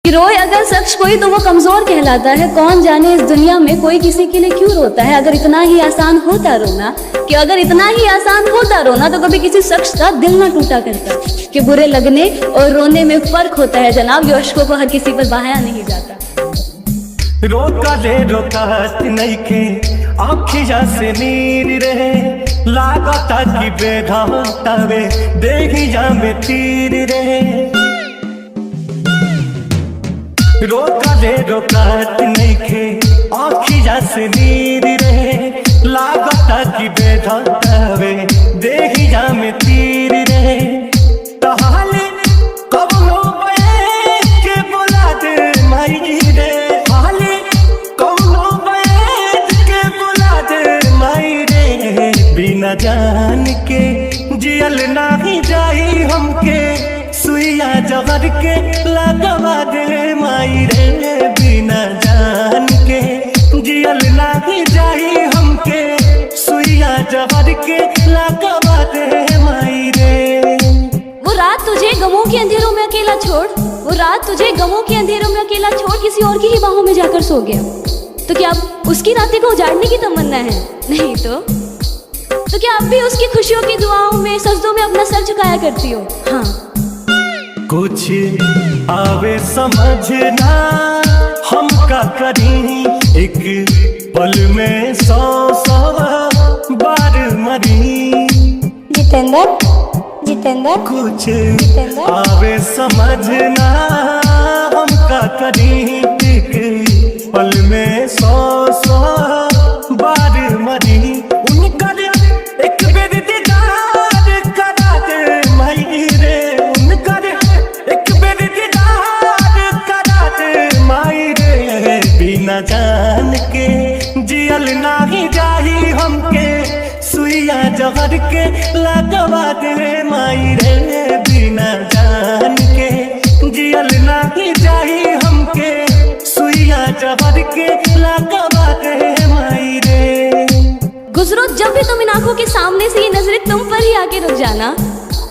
रोए अगर शख्स कोई तो वो कमजोर कहलाता है। कौन जाने इस दुनिया में कोई किसी के लिए क्यों रोता है। अगर इतना ही आसान होता रोना तो कभी किसी शख्स का दिल ना टूटा करता। कि बुरे लगने और रोने में फर्क होता है जनाब, जो अश्कों को हर किसी पर बहाया नहीं जाता। रोका ले रोकात नइखे आँखिया से नीर रहे, लागता कि बेघातावे देहिया में तीर रहे। रोका ले रोकात नइखे आँखिया से नीर रहे, लागता कि बेघातावे देहिया में तीर रहे। तहाले कबनो बैठ के बुला दे माई रे, हाले कबनो बैठ के बुला दे माई रे। बिना जान के जियल नाही जाई हमके, सुइया जहर के लगवा दे माई रे। बिना जान के जियल नाही जाई हमके, सुइया जहर के लगवा दे माई रे। वो रात तुझे गमों के अंधेरों में अकेला छोड़, किसी और की ही बाहों में जाकर सो गया। तो क्या अब उसकी रातें को उजाड़ने की तमन्ना है? नहीं तो क्या अब भी उसकी खुशियों की दुआओं में सजदों में अपना सर झुकाया करती हो? हाँ। कुछ आवे समझना हम का करी, एक पल में 100 बार मरी। जितेंद्र कुछ आवे समझना हम का करी, एक पल में 100 बार मरी। उनकर एक बेर दीदार करा दे माई रे, उनकर एक बेर दीदार करा दे माई रे। बिना जान के जियल नाही जाही हमके, सुइया जहर के लगवा दे माई रे। बिना जान के जियल नाही जाही हमके, सुइया जहर के लगवा दे माई रे। गुजरो जब भी तुम इन आंखों के सामने से, ये नजरें तुम पर ही आके रुक जाना।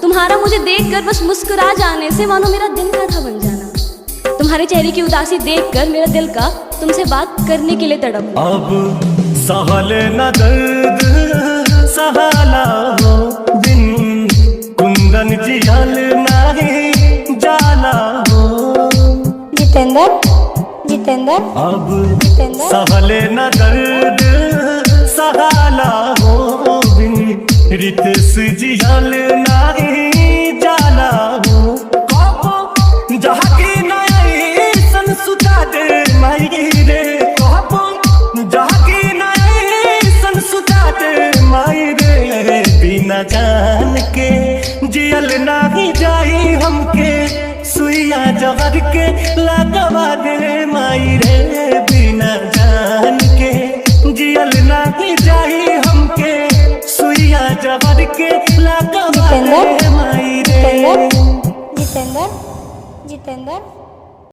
तुम्हारा मुझे देखकर बस मुस्कुरा जाने से मानो मेरा दिन का था बन जाना। तुम्हारे चेहरे की उदासी देखकर मेरा दिल का तुमसे बात करने के लिए तड़प। अब सहल न दर्द सहाला हो, बिन कुंदन जियल नहीं जाला हो। जितेंद्र अब सहल न दर्द सहाला हो, बिन रितेश जियल नहीं जाला हो। कबो जहाँ की नई सन सुता दे माई रे, कबो जहाँ की नई सन सुता दे माई रे। बिना जान के जियल नाही जाई हमके, सुइया जहर के लगवा दे माई रे। बिना जान के जियल नाही जाई हमके, सुइया जहर के लगवा दे माई रे। जितेंद्र